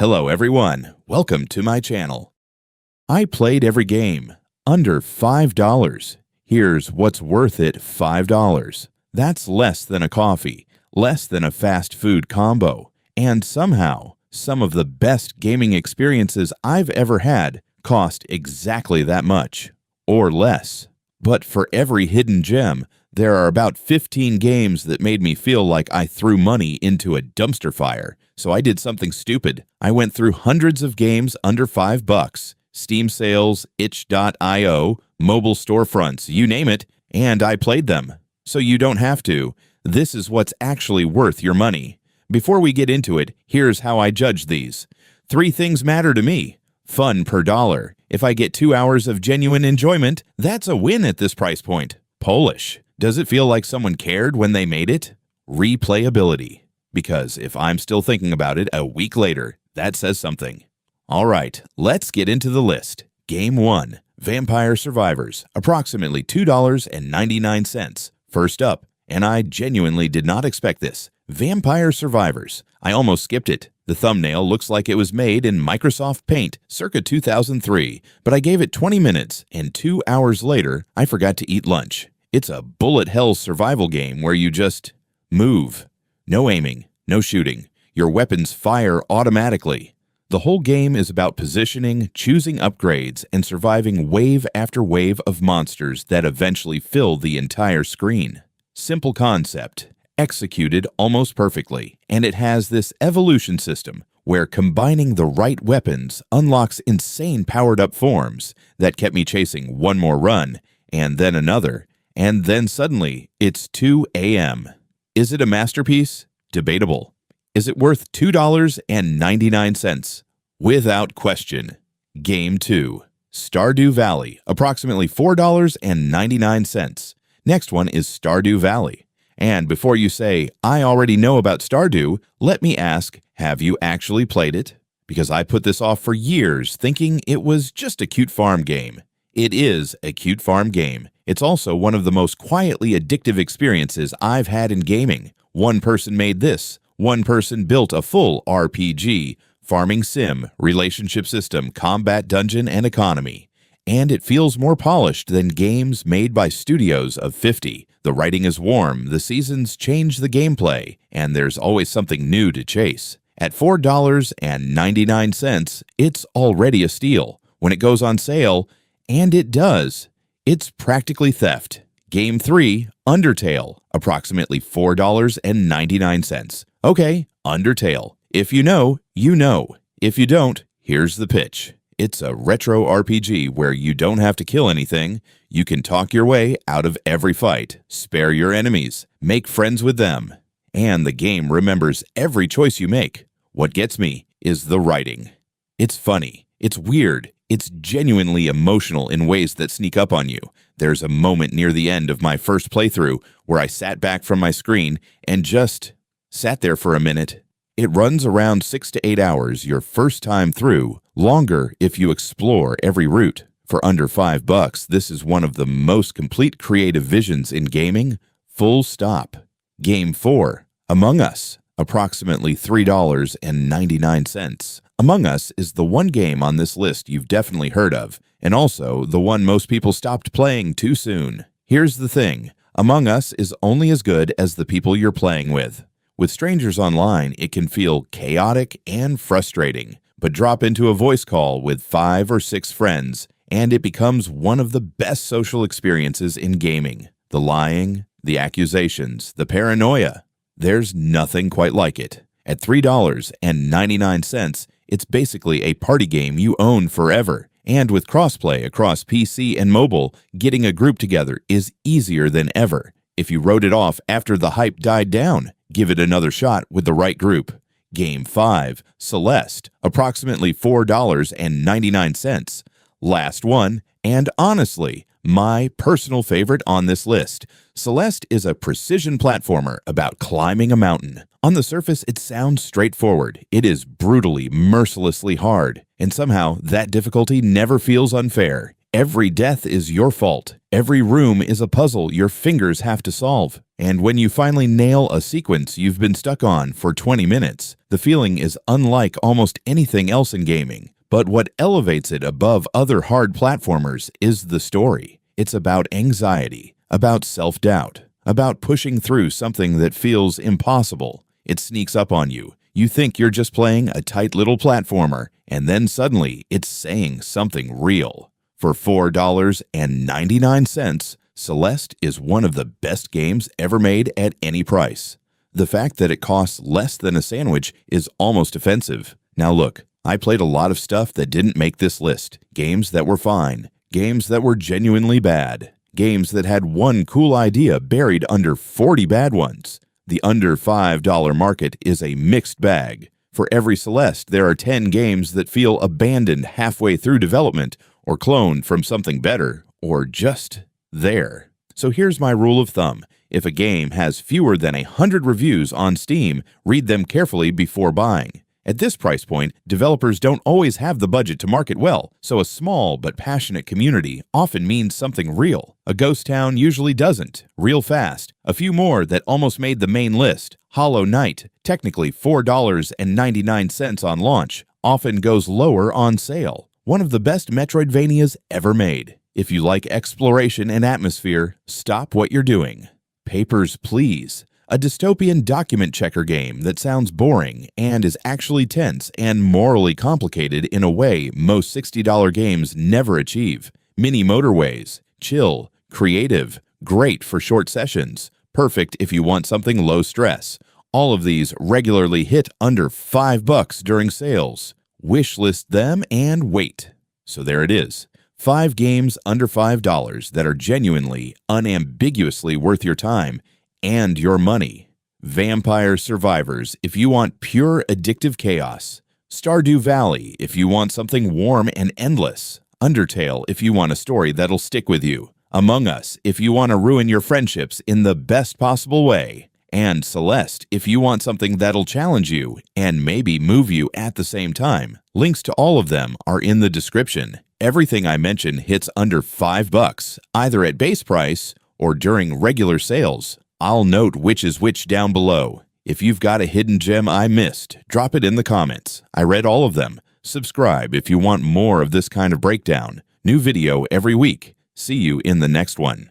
Hello everyone, welcome to my channel. I played every game, under $5. Here's what's worth it $5. That's less than a coffee, less than a fast food combo, and somehow, some of the best gaming experiences I've ever had cost exactly that much, or less. But for every hidden gem, there are about 15 games that made me feel like I threw money into a dumpster fire. So I did something stupid. I went through hundreds of games under $5, Steam sales, itch.io, mobile storefronts, you name it, and I played them. So you don't have to. This is what's actually worth your money. Before we get into it, here's how I judge these. 3 things matter to me. Fun per dollar. If I get 2 hours of genuine enjoyment, that's a win at this price point. Polish. Does it feel like someone cared when they made it? Replayability. Because if I'm still thinking about it a week later, that says something. All right, let's get into the list. Game 1, Vampire Survivors, approximately $2.99. First up, and I genuinely did not expect this, Vampire Survivors. I almost skipped it. The thumbnail looks like it was made in Microsoft Paint circa 2003, but I gave it 20 minutes, and 2 hours later, I forgot to eat lunch. It's a bullet hell survival game where you just move. No aiming, no shooting. Your weapons fire automatically. The whole game is about positioning, choosing upgrades, and surviving wave after wave of monsters that eventually fill the entire screen. Simple concept, executed almost perfectly, and it has this evolution system where combining the right weapons unlocks insane powered-up forms that kept me chasing one more run, and then another, and then suddenly it's 2 a.m. Is it a masterpiece? Debatable. Is it worth $2.99? Without question. Game 2. Stardew Valley, approximately $4.99. Next one is Stardew Valley. And before you say, I already know about Stardew, let me ask, have you actually played it? Because I put this off for years thinking it was just a cute farm game. It is a cute farm game. It's also one of the most quietly addictive experiences I've had in gaming. One person made this. One person built a full RPG, farming sim, relationship system, combat dungeon, and economy. And it feels more polished than games made by studios of 50. The writing is warm, the seasons change the gameplay, and there's always something new to chase. At $4.99, it's already a steal. When it goes on sale, and it does, it's practically theft. Game 3, Undertale, approximately $4.99. Okay, Undertale. If you know, you know. If you don't, here's the pitch. It's a retro RPG where you don't have to kill anything. You can talk your way out of every fight, spare your enemies, make friends with them. And the game remembers every choice you make. What gets me is the writing. It's funny. It's weird. It's genuinely emotional in ways that sneak up on you. There's a moment near the end of my first playthrough where I sat back from my screen and just sat there for a minute. It runs around 6 to 8 hours your first time through, longer if you explore every route. For under $5, this is one of the most complete creative visions in gaming, full stop. Game 4, Among Us, approximately $3.99. Among Us is the one game on this list you've definitely heard of, and also the one most people stopped playing too soon. Here's the thing, Among Us is only as good as the people you're playing with. With strangers online, it can feel chaotic and frustrating, but drop into a voice call with 5 or 6 friends, and it becomes one of the best social experiences in gaming. The lying, the accusations, the paranoia. There's nothing quite like it. At $3.99, it's basically a party game you own forever. And with crossplay across PC and mobile, getting a group together is easier than ever. If you wrote it off after the hype died down, give it another shot with the right group. Game 5, Celeste, approximately $4.99. Last one, and honestly, my personal favorite on this list. Celeste is a precision platformer about climbing a mountain. On the surface, it sounds straightforward. It is brutally, mercilessly hard, and somehow that difficulty never feels unfair. Every death is your fault. Every room is a puzzle your fingers have to solve, and when you finally nail a sequence you've been stuck on for 20 minutes, the feeling is unlike almost anything else in gaming. But what elevates it above other hard platformers is the story. It's about anxiety, about self-doubt, about pushing through something that feels impossible. It sneaks up on you. You think you're just playing a tight little platformer, and then suddenly it's saying something real. For $4.99, Celeste is one of the best games ever made at any price. The fact that it costs less than a sandwich is almost offensive. Now look, I played a lot of stuff that didn't make this list. Games that were fine, games that were genuinely bad, games that had one cool idea buried under 40 bad ones. The under $5 market is a mixed bag. For every Celeste, there are 10 games that feel abandoned halfway through development, or cloned from something better, or just there. So here's my rule of thumb. If a game has fewer than 100 reviews on Steam, read them carefully before buying. At this price point, developers don't always have the budget to market well, so a small but passionate community often means something real. A ghost town usually doesn't. Real fast. A few more that almost made the main list. Hollow Knight, technically $4.99 on launch, often goes lower on sale. One of the best metroidvanias ever made. If you like exploration and atmosphere, stop what you're doing. Papers, Please. A dystopian document checker game that sounds boring and is actually tense and morally complicated in a way most $60 games never achieve. Mini Motorways. Chill, creative, great for short sessions, perfect if you want something low stress. All of these regularly hit under $5 during sales. Wishlist them and wait. So there it is. 5 games under $5 that are genuinely, unambiguously worth your time and your money. Vampire Survivors if you want pure addictive chaos. Stardew Valley if you want something warm and endless. Undertale if you want a story that'll stick with you. Among Us if you want to ruin your friendships in the best possible way. And Celeste if you want something that'll challenge you and maybe move you at the same time. Links to all of them are in the description. Everything I mention hits under $5, either at base price or during regular sales. I'll note which is which down below. If you've got a hidden gem I missed, drop it in the comments. I read all of them. Subscribe if you want more of this kind of breakdown. New video every week. See you in the next one.